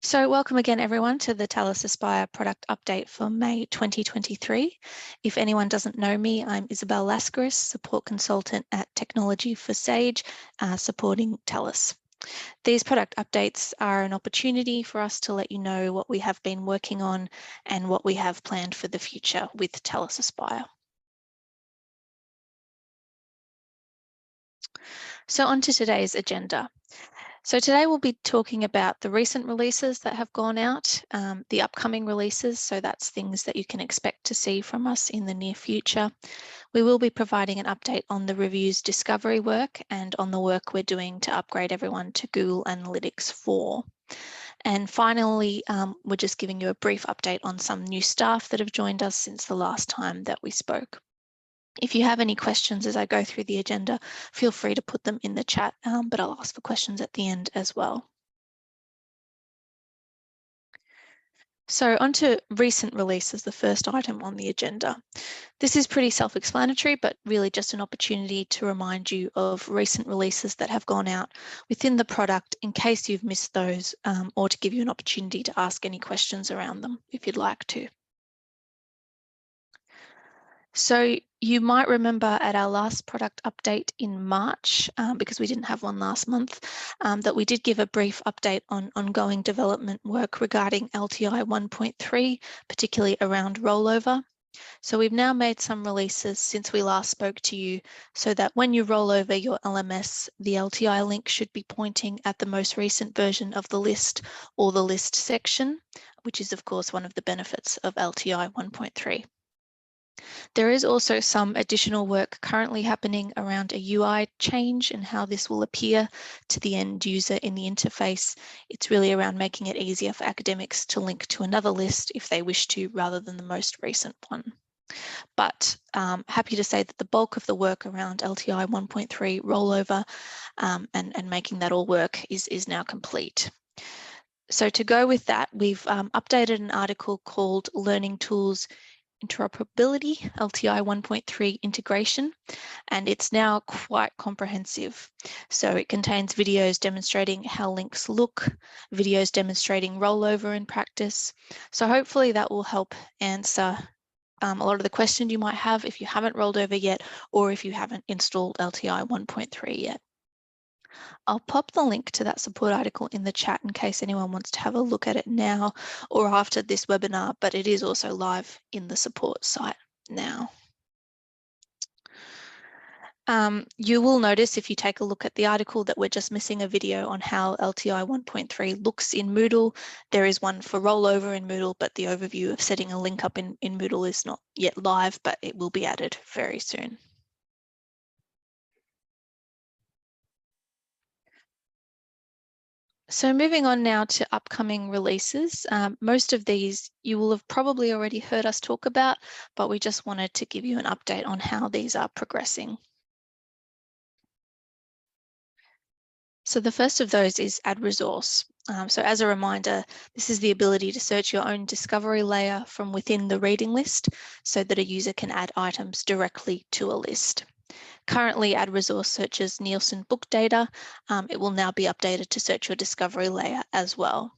So welcome again, everyone, to the Talis Aspire product update for May 2023. If anyone doesn't know me, I'm Isabel Lascaris, support consultant at Technology for Sage, supporting Talis. These product updates are an opportunity for us to let you know what we have been working on and what we have planned for the future with Talis Aspire. So on to today's agenda. So today we'll be talking about the recent releases that have gone out, the upcoming releases, so that's things that you can expect to see from us in the near future. We will be providing an update on the reviews discovery work and on the work we're doing to upgrade everyone to Google Analytics 4. And finally, we're just giving you a brief update on some new staff that have joined us since the last time that we spoke. If you have any questions as I go through the agenda, feel free to put them in the chat, but I'll ask for questions at the end as well. So onto recent releases, the first item on the agenda. This is pretty self-explanatory, but really just an opportunity to remind you of recent releases that have gone out within the product in case you've missed those, or to give you an opportunity to ask any questions around them if you'd like to. So you might remember at our last product update in March, because we didn't have one last month, that we did give a brief update on ongoing development work regarding LTI 1.3, particularly around rollover. So we've now made some releases since we last spoke to you so that when you roll over your LMS, the LTI link should be pointing at the most recent version of the list or the list section, which is of course one of the benefits of LTI 1.3. There is also some additional work currently happening around a UI change and how this will appear to the end user in the interface. It's really around making it easier for academics to link to another list if they wish to, rather than the most recent one. But happy to say that the bulk of the work around LTI 1.3 rollover and making that all work is now complete. So to go with that, we've updated an article called Learning Tools Interoperability, LTI 1.3 integration, and it's now quite comprehensive. So it contains videos demonstrating how links look, videos demonstrating rollover in practice. So hopefully that will help answer a lot of the questions you might have if you haven't rolled over yet, or if you haven't installed LTI 1.3 yet. I'll pop the link to that support article in the chat in case anyone wants to have a look at it now or after this webinar, but it is also live in the support site now. You will notice if you take a look at the article that we're just missing a video on how LTI 1.3 looks in Moodle. There is one for rollover in Moodle, but the overview of setting a link up in Moodle is not yet live, but it will be added very soon. So moving on now to upcoming releases. Most of these you will have probably already heard us talk about, but we just wanted to give you an update on how these are progressing. So the first of those is Add Resource. So as a reminder, this is the ability to search your own discovery layer from within the reading list so that a user can add items directly to a list. Currently, Add Resource searches Nielsen book data. It will now be updated to search your discovery layer as well.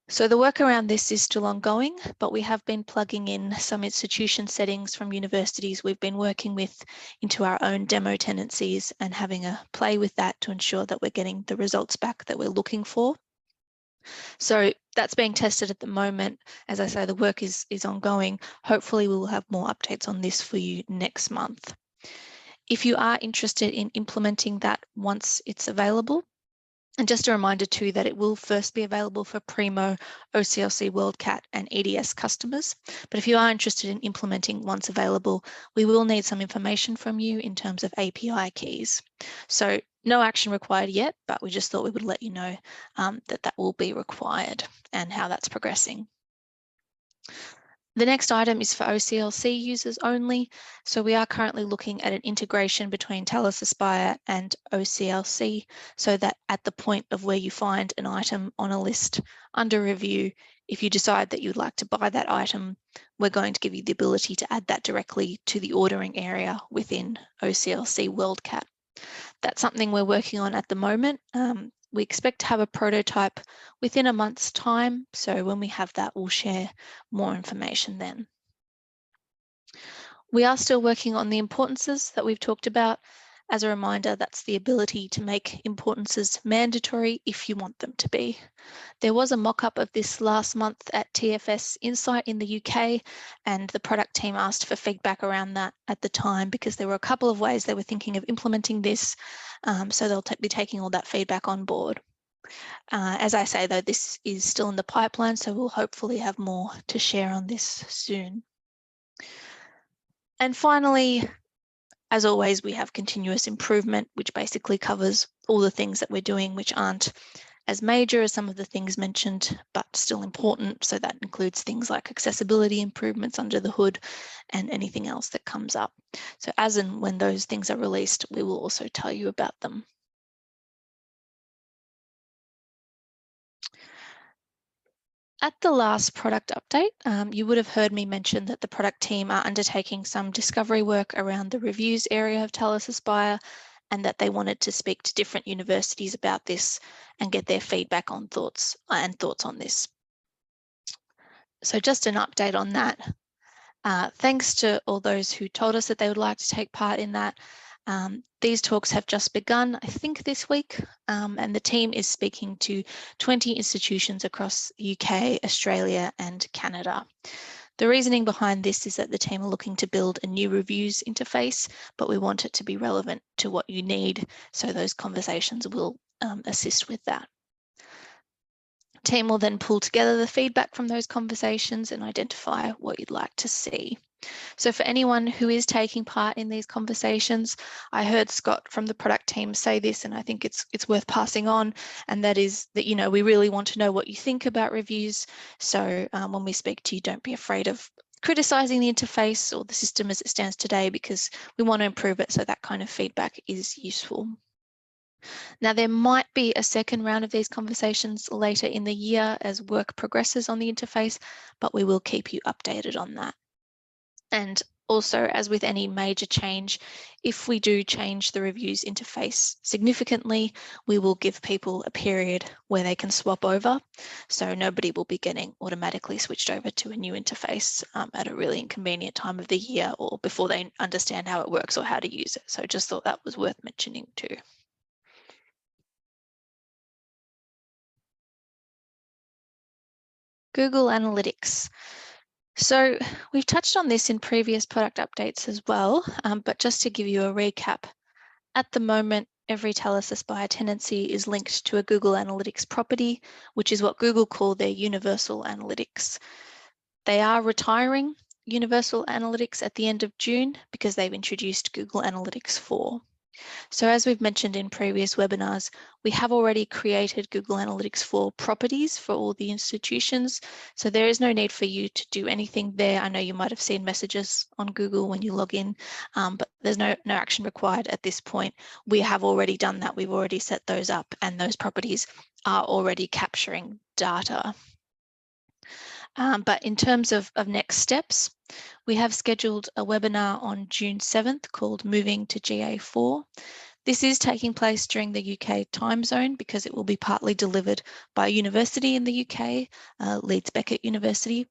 So the work around this is still ongoing, but we have been plugging in some institution settings from universities we've been working with into our own demo tenancies and having a play with that to ensure that we're getting the results back that we're looking for. So that's being tested at the moment. As I say, the work is ongoing. Hopefully we will have more updates on this for you next month. If you are interested in implementing that once it's available, and just a reminder too that it will first be available for Primo, OCLC WorldCat and EDS customers. But if you are interested in implementing once available, we will need some information from you in terms of API keys. So no action required yet, but we just thought we would let you know that will be required and how that's progressing. The next item is for OCLC users only. So we are currently looking at an integration between Talis Aspire and OCLC so that at the point of where you find an item on a list under review, if you decide that you'd like to buy that item, we're going to give you the ability to add that directly to the ordering area within OCLC WorldCat. That's something we're working on at the moment. We expect to have a prototype within a month's time. So when we have that, we'll share more information then. We are still working on the importances that we've talked about. As a reminder, that's the ability to make importances mandatory if you want them to be. There was a mock-up of this last month at TFS Insight in the UK, and the product team asked for feedback around that at the time because there were a couple of ways they were thinking of implementing this, so they'll be taking all that feedback on board. As I say, though, this is still in the pipeline, so we'll hopefully have more to share on this soon. And finally, as always, we have continuous improvement, which basically covers all the things that we're doing which aren't as major as some of the things mentioned, but still important. So that includes things like accessibility improvements under the hood and anything else that comes up. So as and when those things are released, we will also tell you about them. At the last product update, you would have heard me mention that the product team are undertaking some discovery work around the reviews area of Talis Aspire, and that they wanted to speak to different universities about this and get their feedback on thoughts on this. So just an update on that. Thanks to all those who told us that they would like to take part in that. These talks have just begun, I think, this week, and the team is speaking to 20 institutions across the UK, Australia, and Canada. The reasoning behind this is that the team are looking to build a new reviews interface, but we want it to be relevant to what you need, so those conversations will assist with that. Team will then pull together the feedback from those conversations and identify what you'd like to see. So for anyone who is taking part in these conversations, I heard Scott from the product team say this, and I think it's worth passing on, and that is that, you know, we really want to know what you think about reviews. So when we speak to you, don't be afraid of criticizing the interface or the system as it stands today, because we want to improve it, so that kind of feedback is useful. Now, there might be a second round of these conversations later in the year as work progresses on the interface, but we will keep you updated on that. And also, as with any major change, if we do change the reviews interface significantly, we will give people a period where they can swap over. So nobody will be getting automatically switched over to a new interface at a really inconvenient time of the year or before they understand how it works or how to use it. So just thought that was worth mentioning too. Google Analytics. So we've touched on this in previous product updates as well, but just to give you a recap, at the moment, every Talis Aspire tenancy is linked to a Google Analytics property, which is what Google call their Universal Analytics. They are retiring Universal Analytics at the end of June because they've introduced Google Analytics 4. So as we've mentioned in previous webinars, we have already created Google Analytics 4 properties for all the institutions. So there is no need for you to do anything there. I know you might have seen messages on Google when you log in, but there's no action required at this point. We have already done that. We've already set those up, and those properties are already capturing data. But in terms of next steps, we have scheduled a webinar on June 7th called Moving to GA4. This is taking place during the UK time zone because it will be partly delivered by a university in the UK, Leeds Beckett University.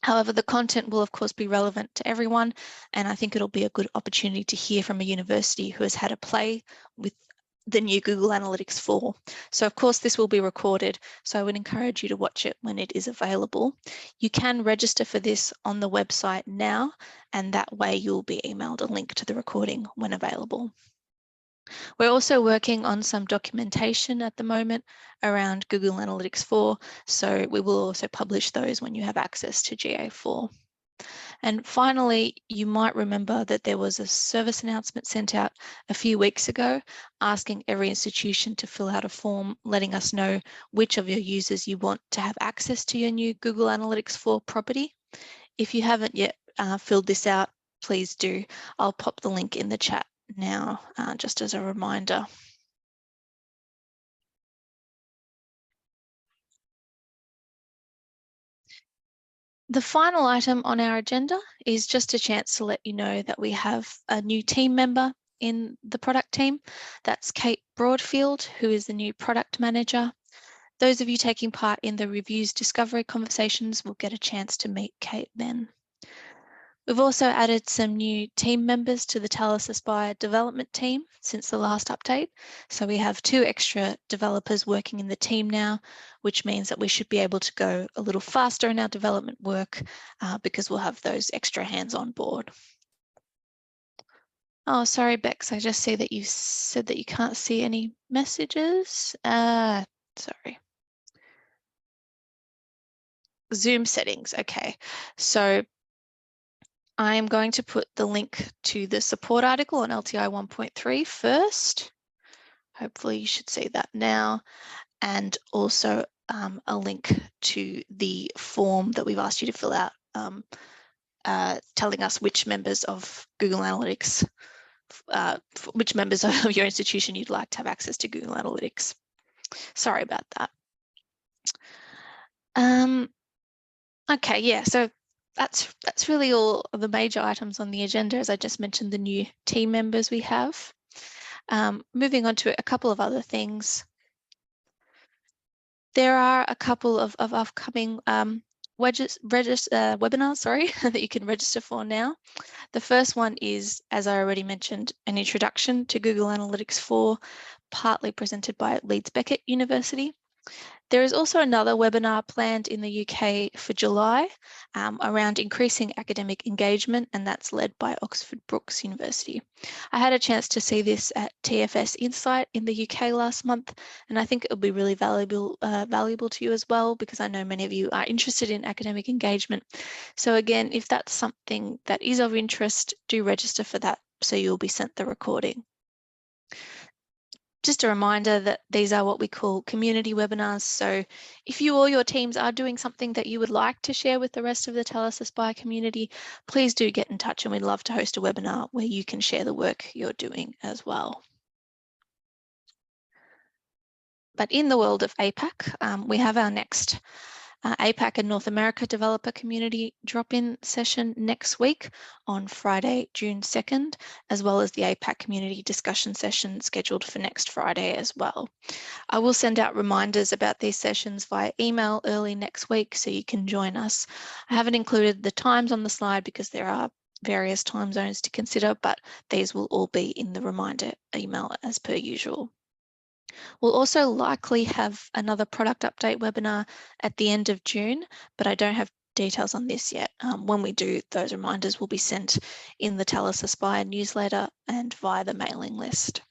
However, the content will of course be relevant to everyone, and I think it'll be a good opportunity to hear from a university who has had a play with the new Google Analytics 4. So of course this will be recorded, so I would encourage you to watch it when it is available. You can register for this on the website now, and that way you'll be emailed a link to the recording when available. We're also working on some documentation at the moment around Google Analytics 4, so we will also publish those when you have access to GA4. And finally, you might remember that there was a service announcement sent out a few weeks ago asking every institution to fill out a form letting us know which of your users you want to have access to your new Google Analytics 4 property. If you haven't yet filled this out, please do. I'll pop the link in the chat now, just as a reminder. The final item on our agenda is just a chance to let you know that we have a new team member in the product team. That's Kate Broadfield, who is the new product manager. Those of you taking part in the reviews discovery conversations will get a chance to meet Kate then. We've also added some new team members to the Talis Aspire development team since the last update. So we have 2 extra developers working in the team now, which means that we should be able to go a little faster in our development work because we'll have those extra hands on board. Oh, sorry, Bex, I just see that you said that you can't see any messages. Sorry. Zoom settings, okay. So I am going to put the link to the support article on LTI 1.3 first. Hopefully you should see that now. And also a link to the form that we've asked you to fill out, telling us which members of Google Analytics, which members of your institution you'd like to have access to Google Analytics. Sorry about that. Okay, yeah, so that's really all of the major items on the agenda. As I just mentioned, the new team members we have. Moving on to a couple of other things. There are a couple of upcoming webinars, that you can register for now. The first one is, as I already mentioned, an introduction to Google Analytics 4, partly presented by Leeds Beckett University. There is also another webinar planned in the UK for July around increasing academic engagement, and that's led by Oxford Brookes University. I had a chance to see this at TFS Insight in the UK last month, and I think it will be really valuable to you as well, because I know many of you are interested in academic engagement. So again, if that's something that is of interest, do register for that so you'll be sent the recording. Just a reminder that these are what we call community webinars. So if you or your teams are doing something that you would like to share with the rest of the Talis Aspire community, please do get in touch, and we'd love to host a webinar where you can share the work you're doing as well. But in the world of APAC, we have our next APAC and North America developer community drop-in session next week on Friday, June 2nd, as well as the APAC community discussion session scheduled for next Friday as well. I will send out reminders about these sessions via email early next week so you can join us. I haven't included the times on the slide because there are various time zones to consider, but these will all be in the reminder email as per usual. We'll also likely have another product update webinar at the end of June, but I don't have details on this yet. When we do, those reminders will be sent in the Talis Aspire newsletter and via the mailing list.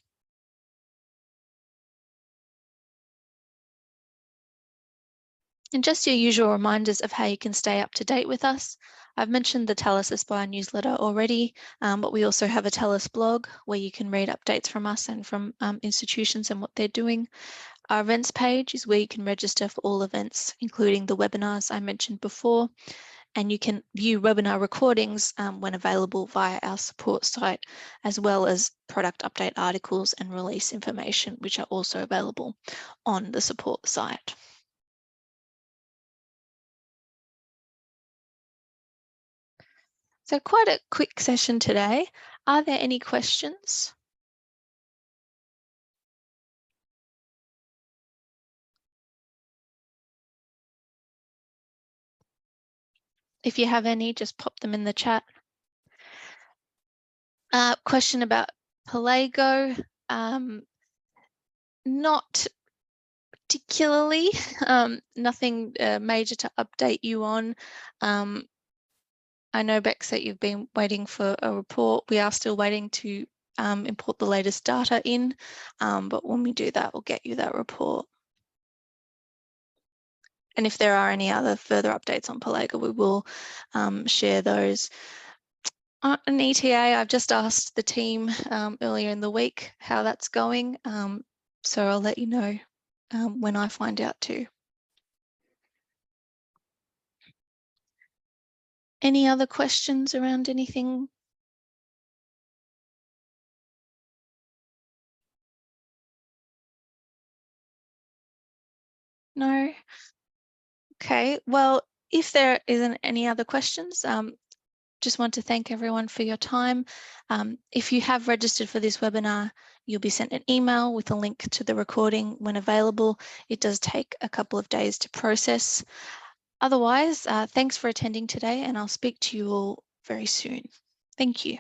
And just your usual reminders of how you can stay up to date with us. I've mentioned the Talis Aspire newsletter already, but we also have a Talis blog where you can read updates from us and from institutions and what they're doing. Our events page is where you can register for all events, including the webinars I mentioned before, and you can view webinar recordings when available via our support site, as well as product update articles and release information, which are also available on the support site. So quite a quick session today. Are there any questions? If you have any, just pop them in the chat. Question about Pelago. Not particularly, nothing major to update you on. I know, Bex, that you've been waiting for a report. We are still waiting to import the latest data in, but when we do that, we'll get you that report. And if there are any other further updates on Pelago, we will share those. An ETA, I've just asked the team earlier in the week how that's going, so I'll let you know when I find out too. Any other questions around anything? No? Okay, well, if there isn't any other questions, just want to thank everyone for your time. If you have registered for this webinar, you'll be sent an email with a link to the recording when available. It does take a couple of days to process. Otherwise, thanks for attending today, and I'll speak to you all very soon. Thank you.